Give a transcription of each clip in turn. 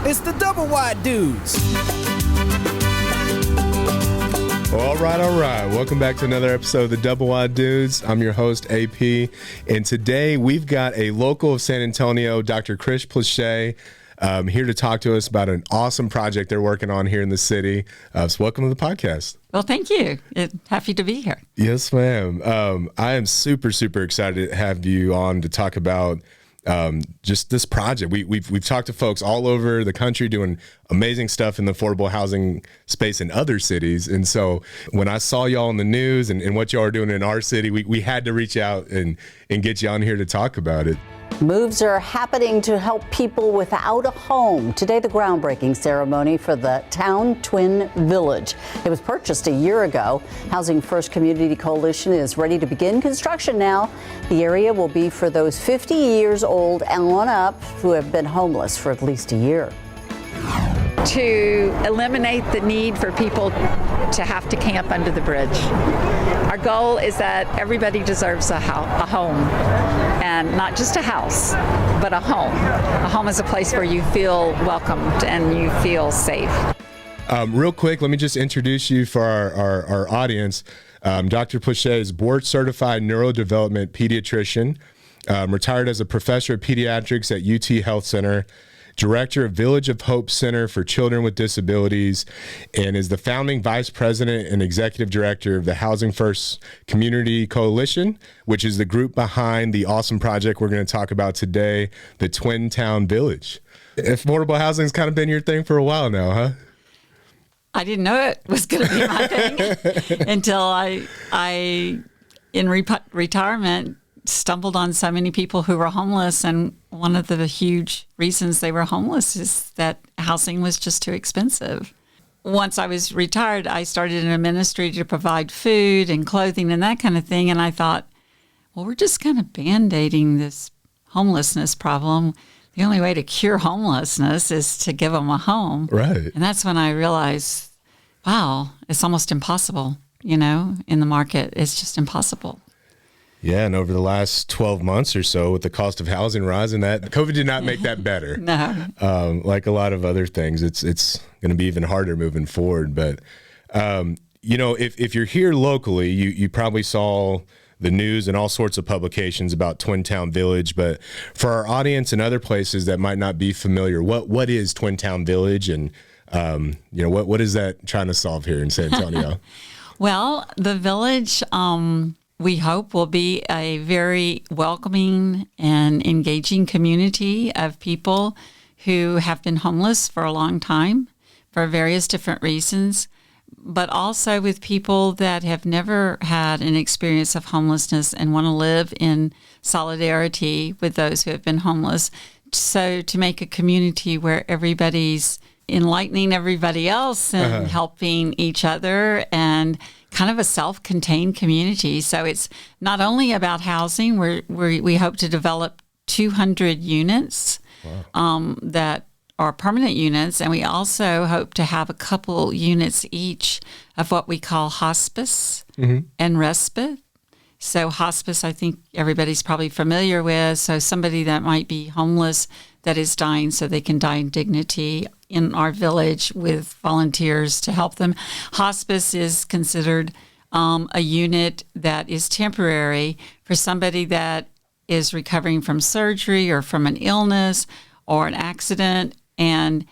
It's the Doublewide dudes. All right. Welcome back to another episode of the Doublewide Dudes. I'm your host, AP, and today we've got a local of San Antonio, Dr. Plauche, here to talk to us about an awesome project they're working on here in the city. So welcome to the podcast. Well, thank you. Happy to be here. Yes, ma'am. I am super excited to have you on to talk about just this project. We've talked to folks all over the country doing amazing stuff in the affordable housing space in other cities. And so when I saw y'all in the news and what y'all are doing in our city, we had to reach out and get you on here to talk about it. Moves are happening to help people without a home. Today, the groundbreaking ceremony for the Towne Twin Village. It was purchased a year ago. Housing First Community Coalition is ready to begin construction now. The area will be for those 50 years old and on up who have been homeless for at least a year. To eliminate the need for people to have to camp under the bridge. Our goal is that everybody deserves a home, and not just a house, but a home. A home is a place where you feel welcomed and you feel safe. Real quick, let me just introduce you for our audience. Dr. Plauche is board-certified neurodevelopment pediatrician, retired as a professor of pediatrics at UT Health Center, director of Village of Hope Center for Children with Disabilities, and is the founding vice president and executive director of the Housing First Community Coalition, which is the group behind the awesome project we're going to talk about today, the Twin Village. Affordable housing's kind of been your thing for a while now, huh? I didn't know it was going to be my thing until I in retirement, stumbled on so many people who were homeless, and one of the huge reasons they were homeless is that housing was just too expensive. Once I was retired, I started in a ministry to provide food and clothing and that kind of thing, and I thought, well, we're just kind of band-aiding this homelessness problem. The only way to cure homelessness is to give them a home. Right. And that's when I realized, wow, it's almost impossible, in the market. It's just impossible. Yeah, and over the last 12 months or so, with the cost of housing rising, that COVID did not make that better. No. Like a lot of other things, it's going to be even harder moving forward. But, if you're here locally, you probably saw the news and all sorts of publications about Twin Village. But for our audience and other places that might not be familiar, what is Twin Village, and what is that trying to solve here in San Antonio? Well, the village, we hope, will be a very welcoming and engaging community of people who have been homeless for a long time for various different reasons, but also with people that have never had an experience of homelessness and want to live in solidarity with those who have been homeless. So to make a community where everybody's enlightening everybody else and helping each other, and kind of a self-contained community. So it's not only about housing. We hope to develop 200 units that are permanent units, and we also hope to have a couple units each of what we call hospice and respite. So hospice, I think everybody's probably familiar with. So somebody that might be homeless that is dying so they can die in dignity in our village with volunteers to help them. Hospice is considered a unit that is temporary for somebody that is recovering from surgery or from an illness or an accident, and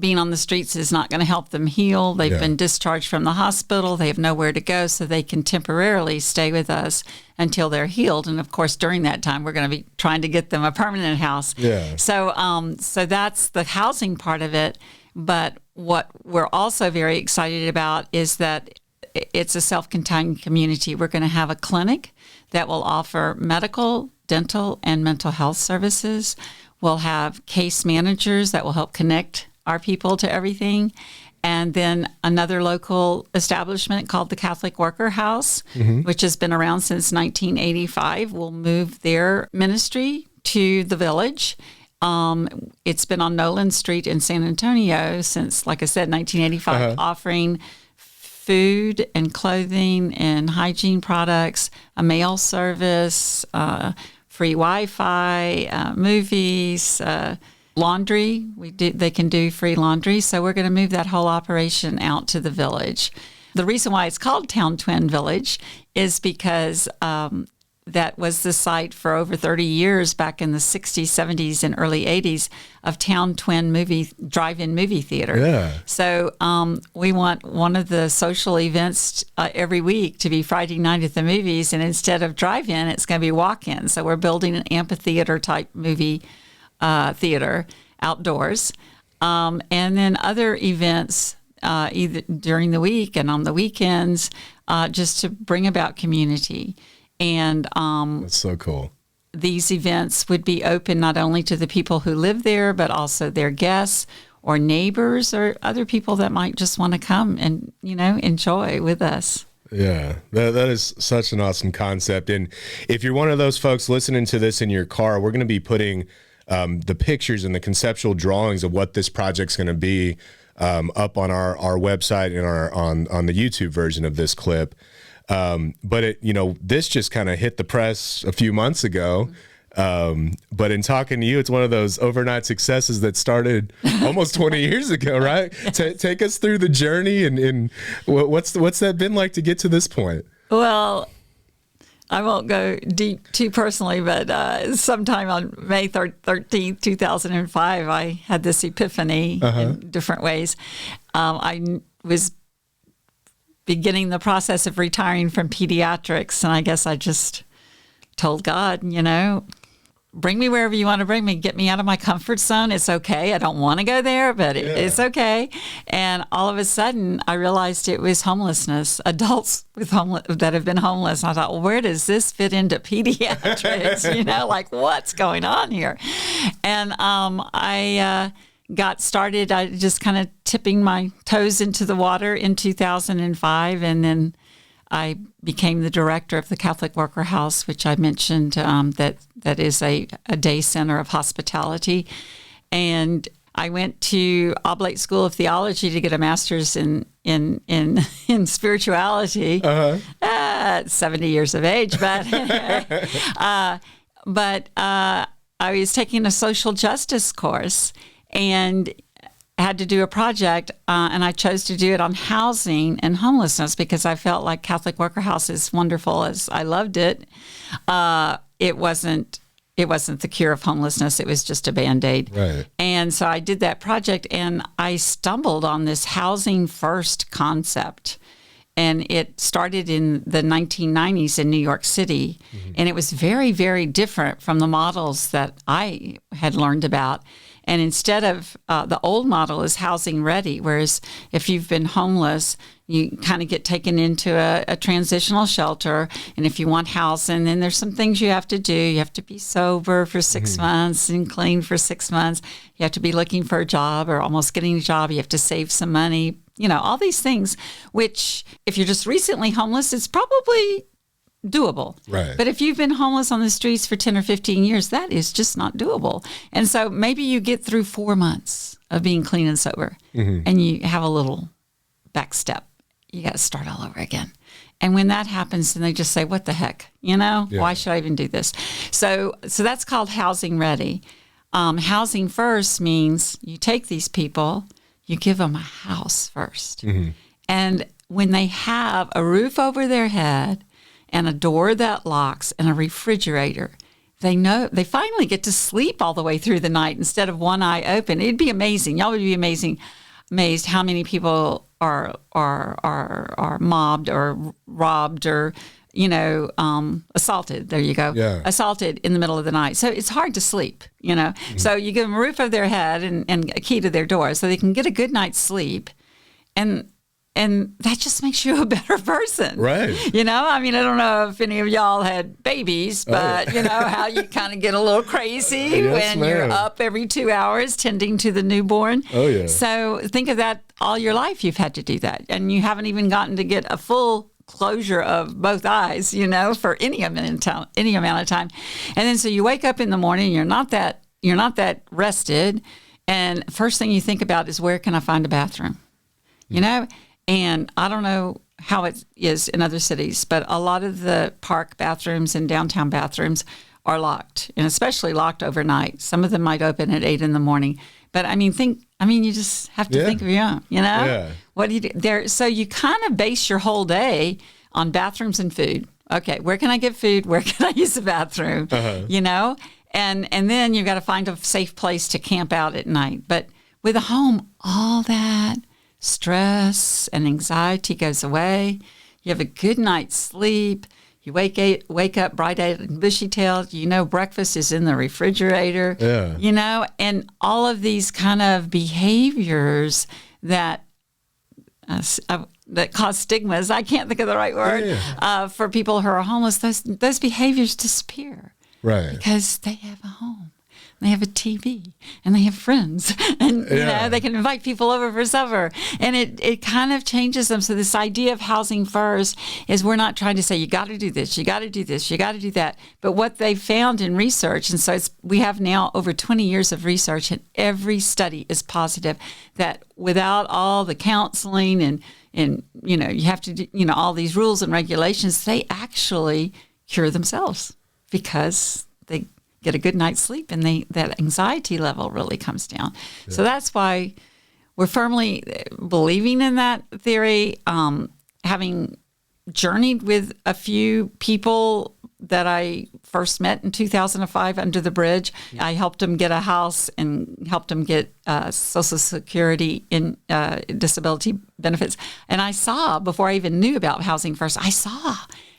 being on the streets is not going to help them heal. They've been discharged from the hospital. They have nowhere to go, so they can temporarily stay with us until they're healed. And, of course, during that time, we're going to be trying to get them a permanent house. Yeah. So that's the housing part of it. But what we're also very excited about is that it's a self-contained community. We're going to have a clinic that will offer medical, dental, and mental health services. We'll have case managers that will help connect our people to everything. And then another local establishment called the Catholic Worker House, which has been around since 1985, will move their ministry to the village. It's been on Nolan Street in San Antonio since, like I said, 1985, offering food and clothing and hygiene products, a mail service, free Wi-Fi, movies, laundry. They can do free laundry. So we're going to move that whole operation out to the village. The reason why it's called Towne Twin Village is because that was the site for over 30 years back in the 60s, 70s, and early 80s of Towne Twin drive-in movie theater. Yeah. So we want one of the social events every week to be Friday night at the movies, and instead of drive-in, it's going to be walk-in. So we're building an amphitheater-type movie theater outdoors. And then other events either during the week and on the weekends just to bring about community. And that's so cool. These events would be open not only to the people who live there, but also their guests or neighbors or other people that might just want to come and, enjoy with us. Yeah, that is such an awesome concept. And if you're one of those folks listening to this in your car, we're going to be putting the pictures and the conceptual drawings of what this project's going to be up on our website and on the YouTube version of this clip. But this just kind of hit the press a few months ago. But in talking to you, it's one of those overnight successes that started almost 20 years ago, right? Yes. Take us through the journey and what's that been like to get to this point? Well, I won't go deep too personally, but sometime on May 13th, 2005, I had this epiphany in different ways. I was beginning the process of retiring from pediatrics, and I guess I just told God, bring me wherever you want to bring me. Get me out of my comfort zone. It's okay. I don't want to go there, but it's okay. And all of a sudden, I realized it was homelessness, adults that have been homeless. And I thought, well, where does this fit into pediatrics? Like what's going on here? And I got started, I just kind of tipping my toes into the water in 2005. And then I became the director of the Catholic Worker House, which I mentioned that is a day center of hospitality. And I went to Oblate School of Theology to get a master's in spirituality at 70 years of age. But I was taking a social justice course and had to do a project, and I chose to do it on housing and homelessness because I felt like Catholic Worker House, as wonderful as I loved it, it wasn't the cure of homelessness. It was just a Band-Aid. Right. And so I did that project, and I stumbled on this housing first concept. And it started in the 1990s in New York City, and it was very, very different from the models that I had learned about. And instead of the old model is housing ready, whereas if you've been homeless, you kind of get taken into a transitional shelter. And if you want housing, then there's some things you have to do. You have to be sober for 6 months and clean for 6 months. You have to be looking for a job or almost getting a job. You have to save some money, all these things, which if you're just recently homeless, it's probably doable. Right. But if you've been homeless on the streets for 10 or 15 years, that is just not doable. And so maybe you get through 4 months of being clean and sober and you have a little back step. You got to start all over again. And when that happens, then they just say, what the heck? Why should I even do this? So that's called housing ready. Housing first means you take these people, you give them a house first. And when they have a roof over their head, and a door that locks, and a refrigerator, they know they finally get to sleep all the way through the night instead of one eye open. It'd be amazing. Y'all would be amazed how many people are mobbed or robbed or assaulted. There you go. Yeah. Assaulted in the middle of the night. So it's hard to sleep. So you give them a roof over their head and a key to their door, so they can get a good night's sleep, and that just makes you a better person. Right. I don't know if any of y'all had babies, but how you kind of get a little crazy when you're up every 2 hours tending to the newborn. Oh, yeah. So think of that all your life. You've had to do that. And you haven't even gotten to get a full closure of both eyes, for any amount of time. And then so you wake up in the morning, you're not that rested. And first thing you think about is, where can I find a bathroom? And I don't know how it is in other cities, but a lot of the park bathrooms and downtown bathrooms are locked, and especially locked overnight. Some of them might open at 8 a.m. But you just have to think of your own, Yeah. What do you do there? So you kind of base your whole day on bathrooms and food. Okay, where can I get food? Where can I use the bathroom? And then you've got to find a safe place to camp out at night. But with a home, all that stress and anxiety goes away. You have a good night's sleep. You wake up bright-eyed and bushy-tailed. Breakfast is in the refrigerator. Yeah. And all of these kind of behaviors that cause stigmas. I can't think of the right word for people who are homeless. Those behaviors disappear, right? Because they have a home, they have a TV, and they have friends, and they can invite people over for supper, and it kind of changes them. So this idea of housing first is we're not trying to say you got to do this, you got to do this, you got to do that. But what they found in research, and so we have now over 20 years of research, and every study is positive that without all the counseling and you have to do, all these rules and regulations, they actually cure themselves because they get a good night's sleep and that anxiety level really comes down. Yeah. So that's why we're firmly believing in that theory. Having journeyed with a few people that I first met in 2005 under the bridge. I helped them get a house and helped them get Social Security and disability benefits. And I saw, before I even knew about Housing First, I saw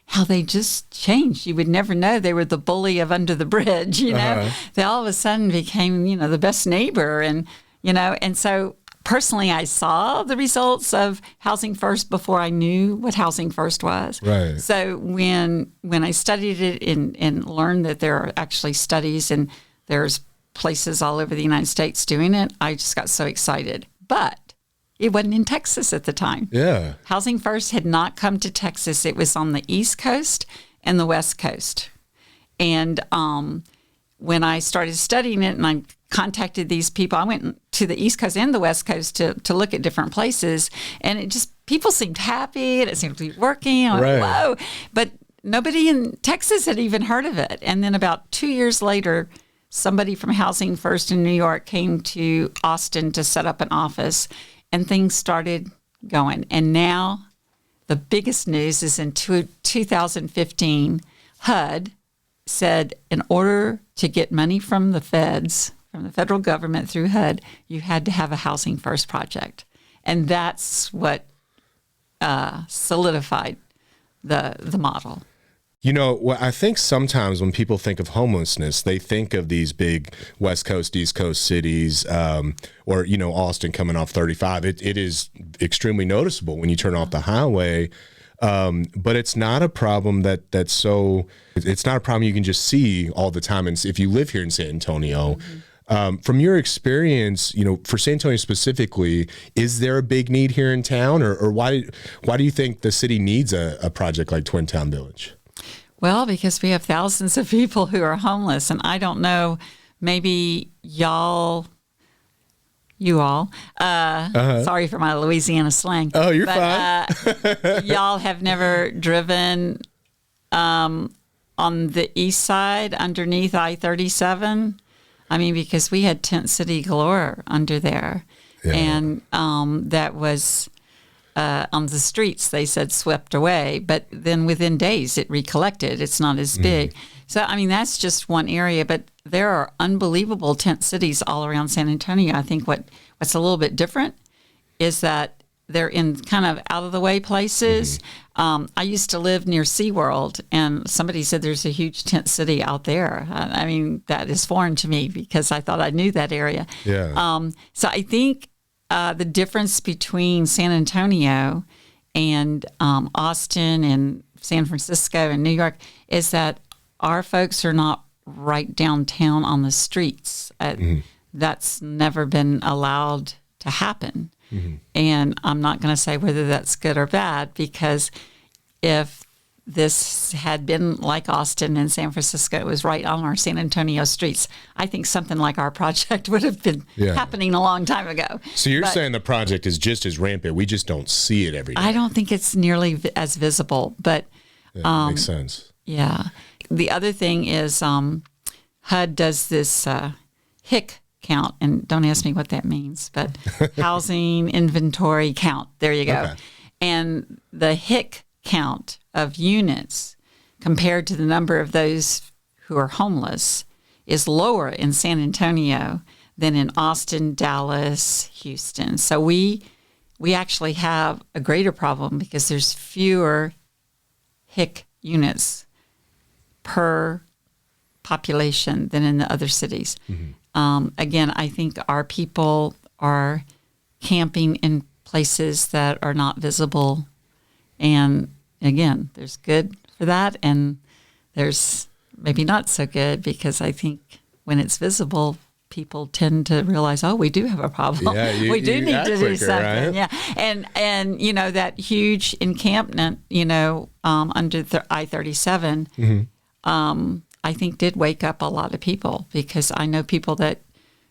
how they just changed. You would never know they were the bully of under the bridge, They all of a sudden became, the best neighbor. And so personally, I saw the results of Housing First before I knew what Housing First was. Right. So when I studied it and learned that there are actually studies and there's places all over the United States doing it, I just got so excited. But it wasn't in Texas at the time. Yeah. Housing First had not come to Texas. It was on the East Coast and the West Coast. And when I started studying it and I contacted these people, I went to the East Coast and the West Coast to look at different places, and it just, people seemed happy and it seemed to be working. I'm like, whoa. But nobody in Texas had even heard of it. And then about 2 years later, somebody from Housing First in New York came to Austin to set up an office, and things started going. And now the biggest news is in 2015, HUD said in order to get money from the feds, from the federal government through HUD, you had to have a Housing First project. And that's what solidified the model. I think sometimes when people think of homelessness, they think of these big West Coast, East Coast cities, or, Austin coming off 35. It is extremely noticeable when you turn off the highway. But it's not a problem it's not a problem you can just see all the time. And if you live here in San Antonio, from your experience, for San Antonio specifically, is there a big need here in town, or why do you think the city needs a project like Twin Town Village? Well, because we have thousands of people who are homeless, and I don't know, maybe you all, sorry for my Louisiana slang. Oh, you're fine. Y'all have never driven on the east side underneath I-37. I mean, because we had tent city galore under there. Yeah. And that was on the streets, they said swept away. But then within days, it recollected. It's not as big. So, I mean, that's just one area. But there are unbelievable tent cities all around San Antonio. I think what's a little bit different is that they're in kind of out-of-the-way places. I used to live near SeaWorld, and somebody said there's a huge tent city out there. I mean, that is foreign to me because I thought I knew that area. Yeah. So I think the difference between San Antonio and Austin and San Francisco and New York is that our folks are not right downtown on the streets. That's never been allowed to happen. And I'm not going to say whether that's good or bad, because if this had been like Austin and San Francisco, it was right on our San Antonio streets, I think something like our project would have been happening a long time ago. So you're saying the project is just as rampant, we just don't see it every day. I don't think it's nearly as visible, but makes sense. Yeah. the other thing is HUD does this HIC count, and don't ask me what that means, but housing inventory count. There you go. Okay. And the HIC count of units compared to the number of those who are homeless is lower in San Antonio than in Austin, Dallas, Houston. So we actually have a greater problem because there's fewer HIC units per population than in the other cities. Mm-hmm. Again, I think our people are camping in places that are not visible. And again, there's good for that, and there's maybe not so good, because I think when it's visible, people tend to realize, oh, we do have a problem. Yeah, we do need to do something. Right? Yeah, and you know, that huge encampment, you know, under I-37, mm-hmm. I think did wake up a lot of people, because I know people that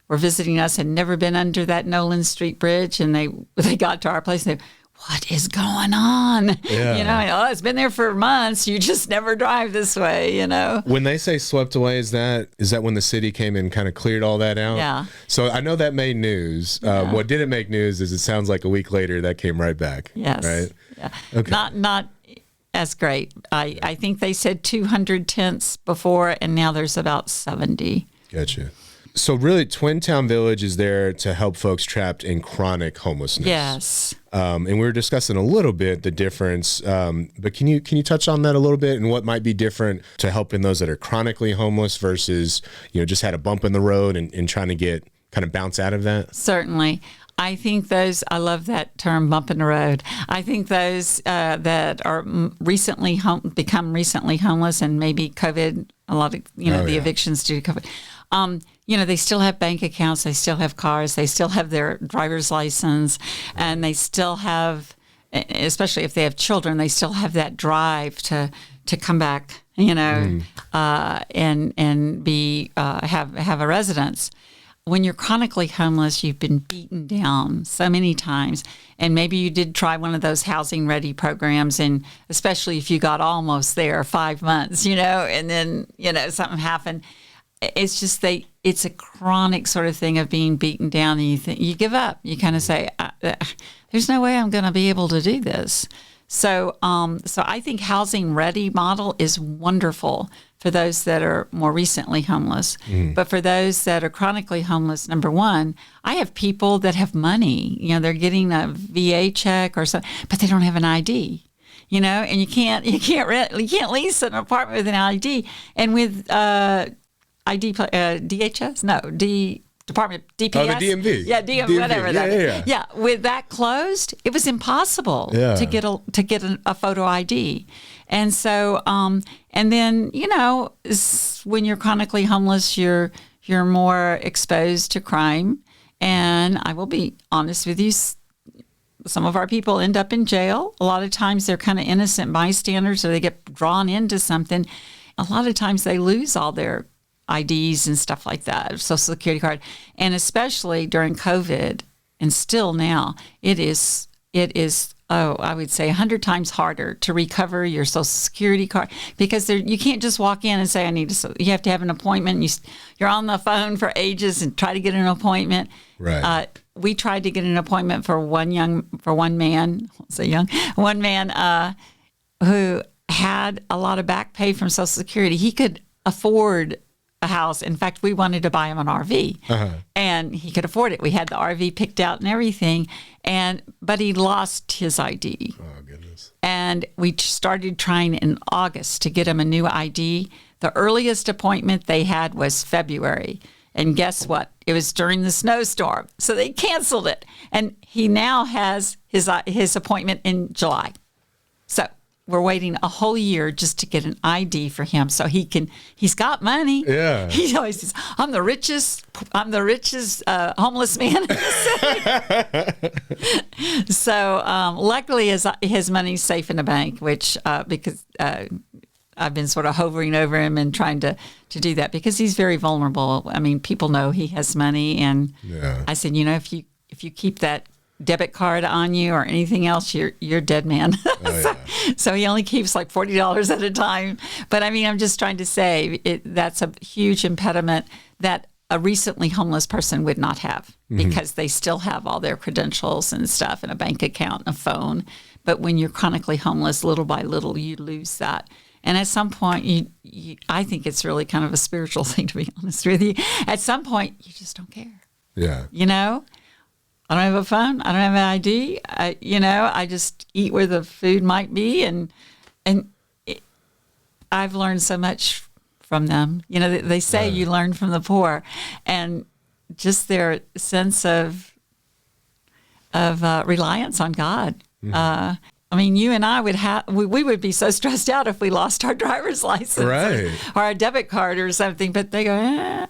were visiting us had never been under that Nolan Street Bridge, and they got to our place and they, what is going on? Yeah. You know, oh, it's been there for months. You just never drive this way, you know. When they say swept away, is that when the city came and kind of cleared all that out? Yeah. So I know that made news. Yeah. What didn't make news is it sounds like a week later that came right back. Yes. Right? Yeah. Okay. Not as great. I think they said 200 tents before, and now there's about 70. Gotcha. So really, Twin Village is there to help folks trapped in chronic homelessness. Yes. And we were discussing a little bit the difference, but can you touch on that a little bit, and what might be different to helping those that are chronically homeless versus, you know, just had a bump in the road and trying to get kind of bounce out of that? Certainly. I think I love that term, bump in the road. I think those that are recently become recently homeless, and maybe COVID, a lot of, you know, the evictions due to COVID, you know, they still have bank accounts, they still have cars, they still have their driver's license, and they still have, especially if they have children, they still have that drive to come back, you know, and be have a residence. When you're chronically homeless, you've been beaten down so many times, and maybe you did try one of those housing ready programs, and especially if you got almost there 5 months, you know, and then, you know, something happened. It's just it's a chronic sort of thing of being beaten down, and you give up. You kind of say, "There's no way I'm going to be able to do this." So I think housing ready model is wonderful for those that are more recently homeless. Mm. But for those that are chronically homeless, number one, I have people that have money. You know, they're getting a VA check or something, but they don't have an ID. You know, and you can't lease an apartment with an ID, and with ID, DHS? No, Department, DPS? Oh, the DMV. Yeah, DMV, whatever that is. Yeah, with that closed, it was impossible to get a photo ID. And so, and then, you know, when you're chronically homeless, you're more exposed to crime. And I will be honest with you, some of our people end up in jail. A lot of times they're kind of innocent bystanders, or they get drawn into something. A lot of times they lose all their IDs and stuff like that, Social Security card. And especially during COVID, and still now, it is, I would say 100 times harder to recover your Social Security card, because you can't just walk in and say, I need to, you have to have an appointment. You're on the phone for ages and try to get an appointment. Right. We tried to get an appointment for one man who had a lot of back pay from Social Security. He could afford a house. In fact, we wanted to buy him an RV, and he could afford it. We had the RV picked out and everything, but he lost his ID. Oh, goodness. And we started trying in August to get him a new ID. The earliest appointment they had was February. And guess what? It was during the snowstorm. So they canceled it. And he now has his appointment in July. So we're waiting a whole year just to get an ID for him, so he's got money. Yeah. He always says, I'm the richest homeless man in the city. So luckily his money's safe in the bank, which because I've been sort of hovering over him and trying to do that, because he's very vulnerable. I mean, people know he has money, and I said, you know, if you keep that debit card on you or anything else, you're dead man. So he only keeps like $40 at a time. But I mean, I'm just trying to say that's a huge impediment that a recently homeless person would not have, because they still have all their credentials and stuff and a bank account and a phone. But when you're chronically homeless, little by little, you lose that. And at some point, I think it's really kind of a spiritual thing, to be honest with you. At some point, you just don't care. Yeah. You know? I don't have a phone. I don't have an ID. I just eat where the food might be. And I've learned so much from them. You know, they say you learn from the poor, and just their sense of reliance on God. I mean, you and I we would be so stressed out if we lost our driver's license or our debit card or something. But they go,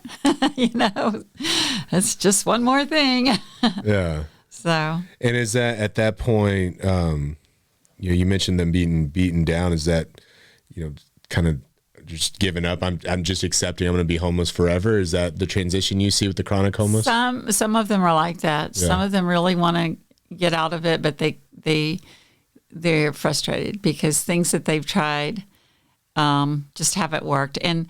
it's just one more thing. Yeah. So. And is that at that point? You mentioned them being beaten down. Is that kind of just giving up? I'm just accepting I'm going to be homeless forever. Is that the transition you see with the chronic homeless? Some of them are like that. Yeah. Some of them really want to get out of it, but they're frustrated because things that they've tried just haven't worked. And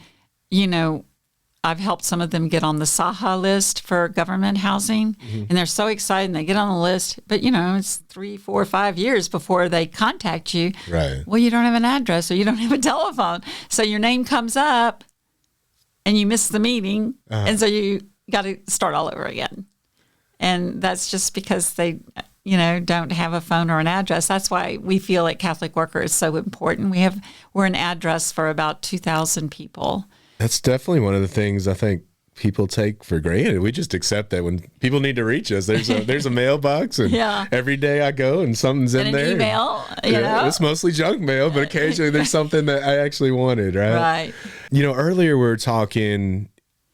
I've helped some of them get on the SAHA list for government housing, and they're so excited and they get on the list. But, it's 3, 4, 5 years before they contact you. Right. Well, you don't have an address or you don't have a telephone. So your name comes up and you miss the meeting. And so you got to start all over again. And that's just because they, don't have a phone or an address. That's why we feel like Catholic Worker is so important. We're an address for about 2,000 people. That's definitely one of the things I think people take for granted. We just accept that when people need to reach us, there's a mailbox, and every day I go and something's in there. An email, It's mostly junk mail, but occasionally there's something that I actually wanted, right? Right. Earlier we were talking,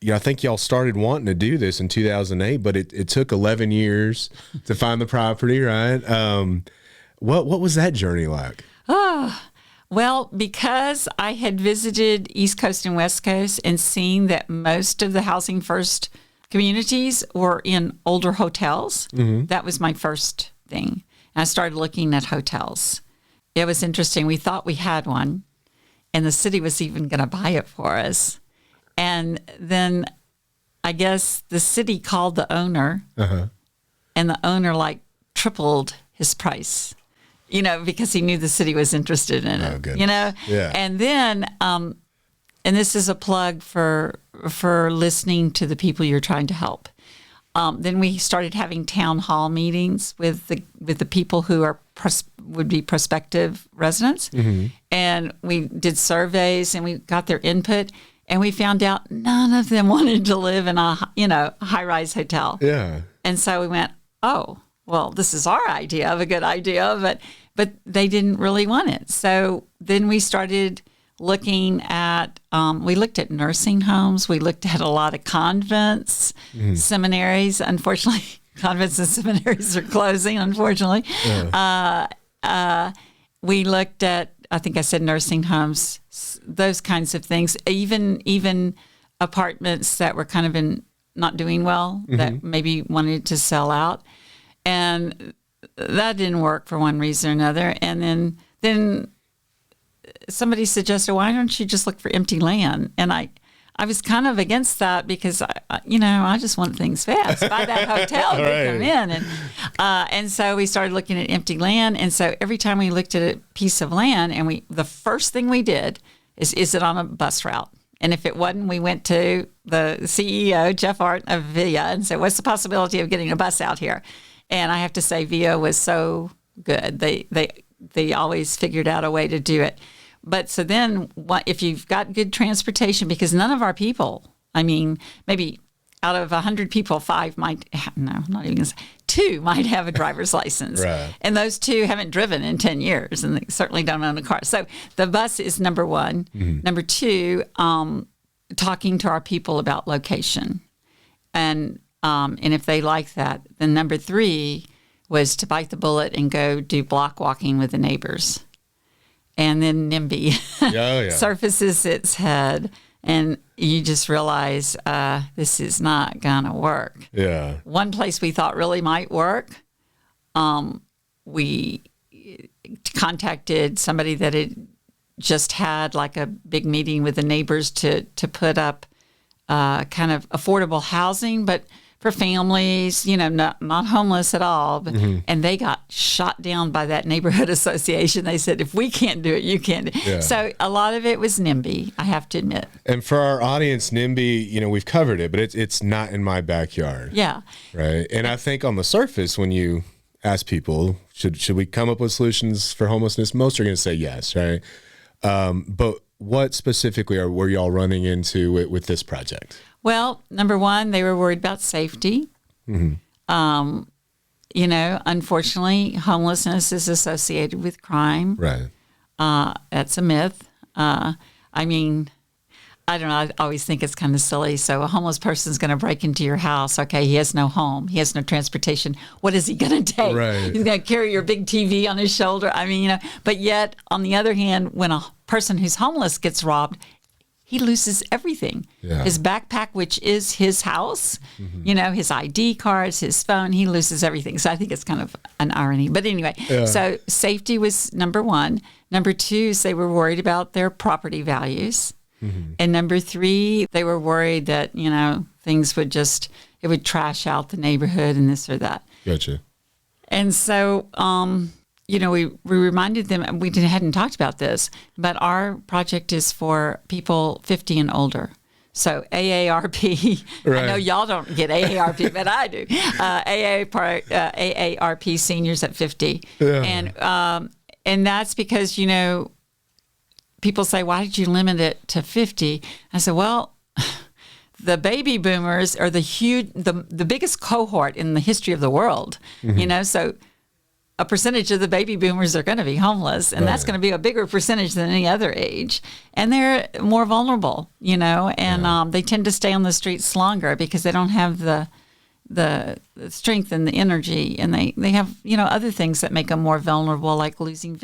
I think y'all started wanting to do this in 2008, but it took 11 years to find the property, right? What was that journey like? Well, because I had visited East Coast and West Coast and seen that most of the Housing First communities were in older hotels, that was my first thing. And I started looking at hotels. It was interesting. We thought we had one, and the city was even going to buy it for us. And then I guess the city called the owner, and the owner tripled his price. Because he knew the city was interested in it. Goodness. Yeah. And then, and this is a plug for listening to the people you're trying to help. Then we started having town hall meetings with the people who would be prospective residents, and we did surveys and we got their input, and we found out none of them wanted to live in a high-rise hotel. Yeah. And so we went, oh, well, this is our idea of a good idea, but they didn't really want it. So then we started looking at, we looked at nursing homes. We looked at a lot of convents, seminaries. Unfortunately, convents and seminaries are closing, unfortunately. Yeah. We looked at, I think I said nursing homes, those kinds of things, even apartments that were kind of not doing well, that maybe wanted to sell out. And that didn't work for one reason or another. And then somebody suggested, why don't you just look for empty land? And I was kind of against that because, I just want things fast. Buy that hotel, they come in. And so we started looking at empty land. And so every time we looked at a piece of land, and the first thing we did is it on a bus route? And if it wasn't, we went to the CEO, Jeff Art of VIA, and said, what's the possibility of getting a bus out here? And I have to say, VIA was so good. They always figured out a way to do it. But so then if you've got good transportation, because none of our people, maybe out of 100 people, 5 might have, no, I'm not even going to say, 2 might have a driver's license. Right. And those 2 haven't driven in 10 years, and they certainly don't own a car. So the bus is number 1. Number 2, talking to our people about location. And if they like that, then number 3 was to bite the bullet and go do block walking with the neighbors. And then NIMBY surfaces its head, and you just realize this is not going to work. Yeah. One place we thought really might work we contacted somebody that had just had like a big meeting with the neighbors to put up kind of affordable housing, but for families, not homeless at all. But, and they got shot down by that neighborhood association. They said, if we can't do it, you can't do it. Yeah. So a lot of it was NIMBY, I have to admit. And for our audience, NIMBY, we've covered it, but it's not in my backyard. Yeah. Right. And I think on the surface, when you ask people, should we come up with solutions for homelessness? Most are going to say yes, right? But what specifically were y'all running into with this project? Well, number one, they were worried about safety. Unfortunately, homelessness is associated with crime. Right. That's a myth. I don't know. I always think it's kind of silly. So a homeless person is going to break into your house. Okay, he has no home. He has no transportation. What is he going to take? Right. He's going to carry your big TV on his shoulder. But yet, on the other hand, when a person who's homeless gets robbed, he loses everything. Yeah. His backpack, which is his house, his ID cards, his phone, he loses everything. So I think it's kind of an irony. But anyway, So safety was number one. Number two is they were worried about their property values. And number three, they were worried that, things would it would trash out the neighborhood and this or that. Gotcha. And so, we reminded them, we hadn't talked about this, but our project is for people 50 and older. So AARP, right. I know y'all don't get AARP, but I do. AARP seniors at 50. Yeah. And that's because, people say, why did you limit it to 50? I said, well, the baby boomers are the biggest cohort in the history of the world, so a percentage of the baby boomers are going to be homeless, and that's going to be a bigger percentage than any other age. And they're more vulnerable, and they tend to stay on the streets longer because they don't have the strength and the energy, and they have other things that make them more vulnerable, like losing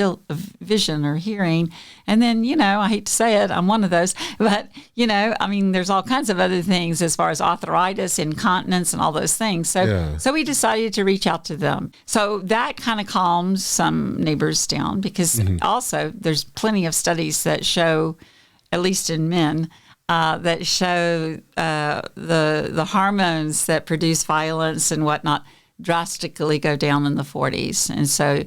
vision or hearing. And then I hate to say it, I'm one of those, but there's all kinds of other things as far as arthritis, incontinence, and all those things. So we decided to reach out to them. So that kind of calms some neighbors down because also there's plenty of studies that show, at least in men, that show the hormones that produce violence and whatnot drastically go down in the 40s. And so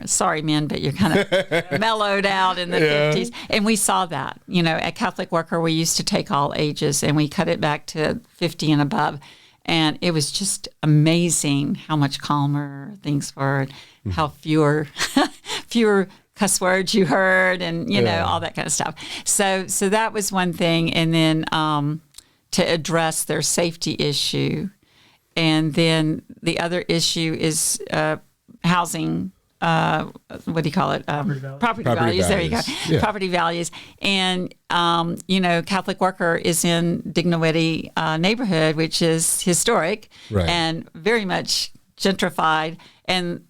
sorry, men, but you're kind of mellowed out in the 50s. And we saw that. At Catholic Worker, we used to take all ages, and we cut it back to 50 and above. And it was just amazing how much calmer things were, how fewer cuss words you heard, and all that kind of stuff. So that was one thing, and then to address their safety issue, and then the other issue is housing. What do you call it? Property values. There you go. Yeah. Property values, and Catholic Worker is in Doublewide neighborhood, which is historic and very much gentrified, and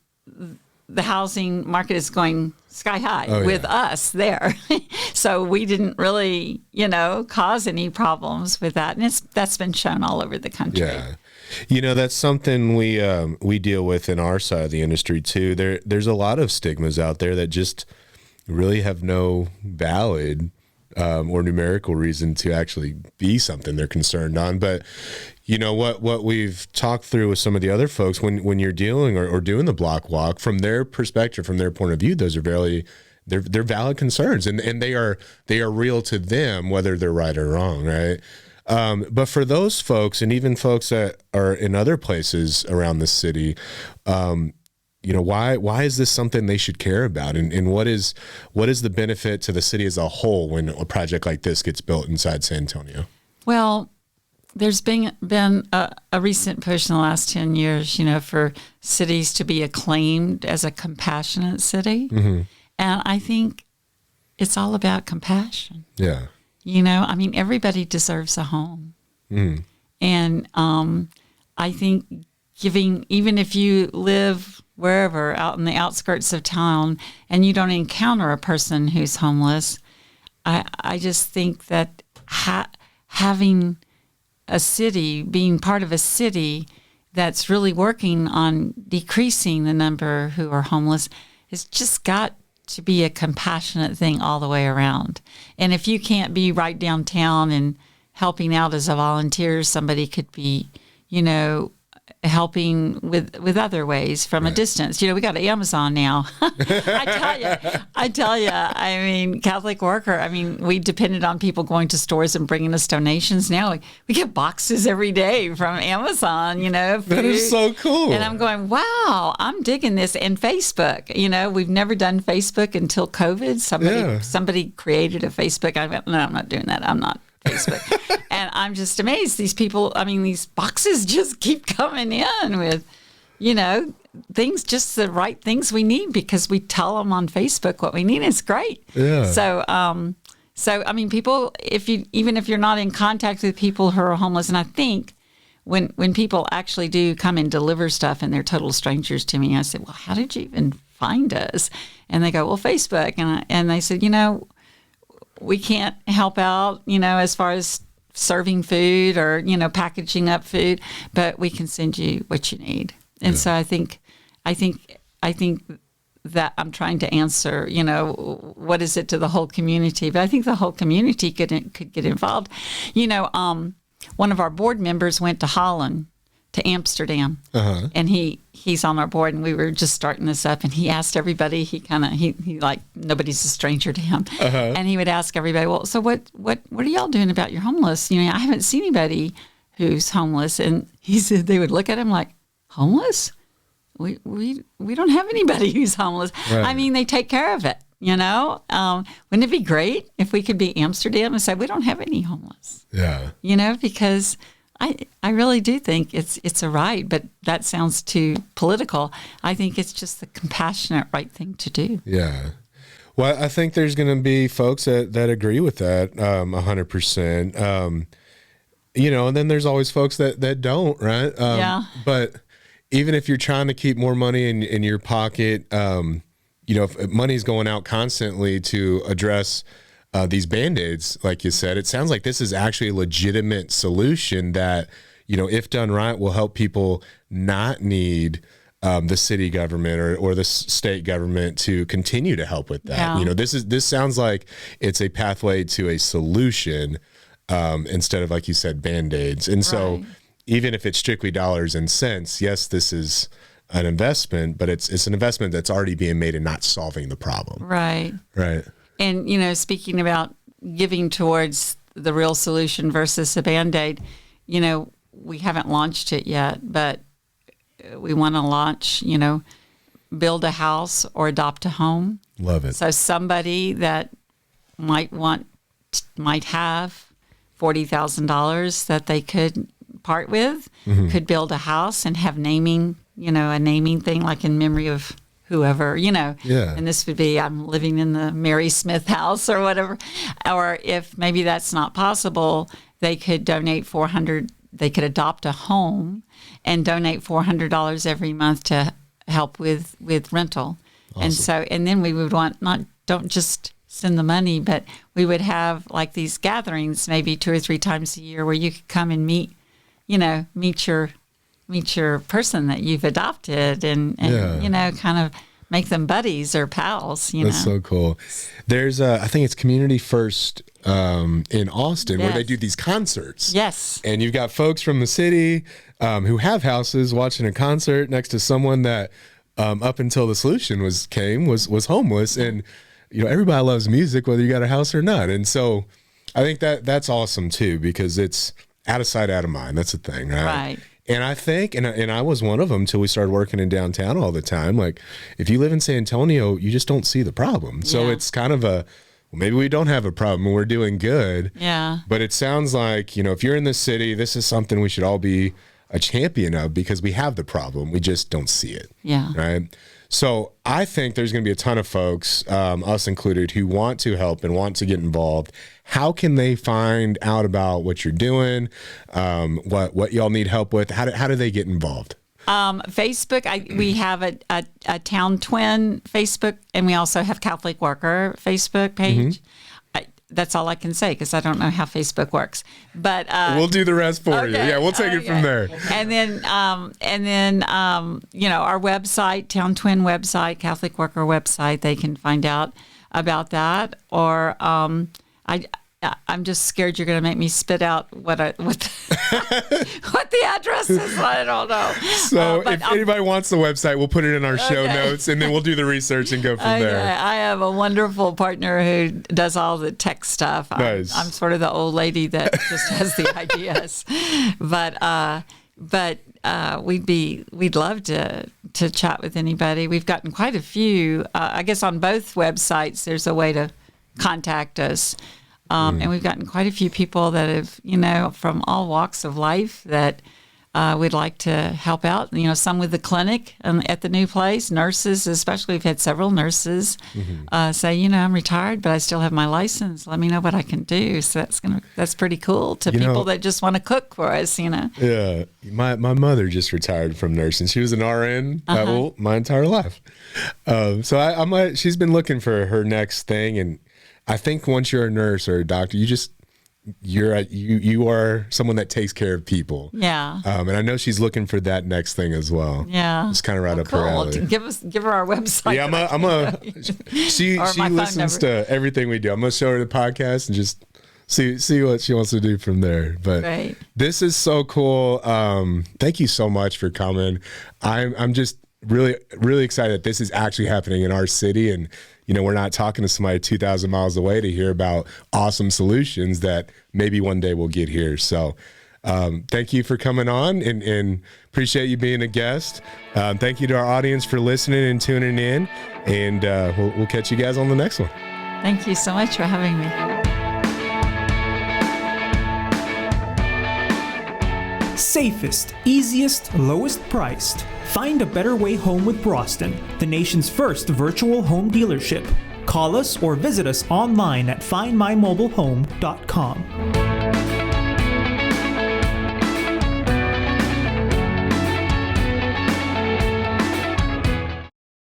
the housing market is going sky high with us there. So we didn't really, cause any problems with that. And that's been shown all over the country. Yeah. That's something we deal with in our side of the industry too. There's a lot of stigmas out there that just really have no valid or numerical reason to actually be something they're concerned on. But what we've talked through with some of the other folks, when you're dealing or doing the block walk, from their perspective, from their point of view, those are they're valid concerns, and they are real to them, whether they're right or wrong, right? But for those folks, and even folks that are in other places around the city, why is this something they should care about? And what is the benefit to the city as a whole when a project like this gets built inside San Antonio? Well, there's been a recent push in the last 10 years, for cities to be acclaimed as a compassionate city. And I think it's all about compassion. Yeah. Everybody deserves a home. And I think even if you live wherever out in the outskirts of town and you don't encounter a person who's homeless, I just think that having a city, being part of a city that's really working on decreasing the number who are homeless. It's just got to be a compassionate thing all the way around. And if you can't be right downtown and helping out as a volunteer, somebody could be, helping with other ways from a distance. We got Amazon now. I tell you, I mean, Catholic worker, we depended on people going to stores and bringing us donations. Now we get boxes every day from Amazon, food. That is so cool. And I'm going, wow, I'm digging this. And Facebook, we've never done Facebook until COVID. Somebody created a Facebook. I went, no, I'm not doing that. I'm not Facebook. And I'm just amazed. These people, these boxes just keep coming in with, things, just the right things we need because we tell them on Facebook what we need. It's great. Yeah. So people, even if you're not in contact with people who are homeless, and I think when people actually do come and deliver stuff and they're total strangers to me, I said, well, how did you even find us? And they go, well, Facebook. And they said, we can't help out, as far as serving food or, packaging up food, but we can send you what you need. And so I think that I'm trying to answer, what is it to the whole community? But I think the whole community could get involved. One of our board members went to Holland, to Amsterdam, and he's on our board, and we were just starting this up, and he asked everybody. He like, nobody's a stranger to him, and he would ask everybody, well, so what are y'all doing about your homeless? I haven't seen anybody who's homeless, and he said they would look at him like, homeless? We don't have anybody who's homeless. Right. They take care of it. Wouldn't it be great if we could be Amsterdam and say we don't have any homeless? Yeah. Because I really do think it's a right, but that sounds too political. I think it's just the compassionate right thing to do. Yeah. Well, I think there's going to be folks that agree with that 100%. And then there's always folks that don't, right? Yeah. But even if you're trying to keep more money in your pocket, if money's going out constantly to address these Band-Aids, like you said, it sounds like this is actually a legitimate solution that, if done right, will help people not need the city government or the state government to continue to help with that. Yeah. This sounds like it's a pathway to a solution instead of, like you said, Band-Aids. And so even if it's strictly dollars and cents, yes, this is an investment, but it's an investment that's already being made and not solving the problem. Right. Right. And, speaking about giving towards the real solution versus a Band-Aid, we haven't launched it yet, but we want to launch, build a house or adopt a home. Love it. So somebody that might have $40,000 that they could part with, could build a house and have naming, a naming thing like in memory of whoever, Yeah. And this would be, I'm living in the Mary Smith house or whatever. Or if maybe that's not possible, they could donate they could adopt a home and donate $400 every month to help with rental. Awesome. And then we would want, don't just send the money, but we would have like these gatherings maybe 2 or 3 times a year where you could come and meet your person that you've adopted and kind of make them buddies or pals. That's so cool. There's I think it's Community First in Austin where they do these concerts. Yes. And you've got folks from the city who have houses watching a concert next to someone that up until the solution was homeless. And everybody loves music whether you got a house or not. And so I think that's awesome too, because it's out of sight, out of mind. That's the thing, right? Right. And I think, and I was one of them until we started working in downtown all the time. Like, if you live in San Antonio, you just don't see the problem. So it's kind of maybe we don't have a problem and we're doing good. Yeah. But it sounds like, if you're in the city, this is something we should all be a champion of because we have the problem. We just don't see it. Yeah. Right. So I think there's going to be a ton of folks, us included, who want to help and want to get involved. How can they find out about what you're doing, what y'all need help with? How do they get involved? Facebook, we have a Towne Twin Facebook, and we also have Catholic Worker Facebook page. that's all I can say because I don't know how Facebook works. But we'll do the rest for you. Yeah, we'll take it from there. And then, our website, Towne Twin website, Catholic Worker website, they can find out about that. Or I'm just scared you're going to make me spit out what the address is. I don't know. So if anybody wants the website, we'll put it in our show notes, and then we'll do the research and go from there. I have a wonderful partner who does all the tech stuff. Nice. I'm sort of the old lady that just has the ideas. But we'd love to chat with anybody. We've gotten quite a few. I guess on both websites, there's a way to contact us. And we've gotten quite a few people that have, from all walks of life that we'd like to help out. Some with the clinic at the new place, nurses especially. We've had several nurses say, I'm retired, but I still have my license. Let me know what I can do. So that's pretty cool to people that just want to cook for us. Yeah, my mother just retired from nursing. She was an RN my entire life. So she's been looking for her next thing, and I think once you're a nurse or a doctor, you are someone that takes care of people. Yeah. And I know she's looking for that next thing as well. Yeah. It's kind of right up her alley. Give her our website. Yeah, she listens to everything we do. I'm gonna show her the podcast and just see what she wants to do from there. But This is so cool. Thank you so much for coming. I'm just really, really excited that this is actually happening in our city, and we're not talking to somebody 2,000 miles away to hear about awesome solutions that maybe one day we'll get here. So thank you for coming on, and appreciate you being a guest. Thank you to our audience for listening and tuning in, and we'll catch you guys on the next one. Thank you so much for having me. Safest, easiest, lowest priced. Find a better way home with Broston, the nation's first virtual home dealership. Call us or visit us online at findmymobilehome.com.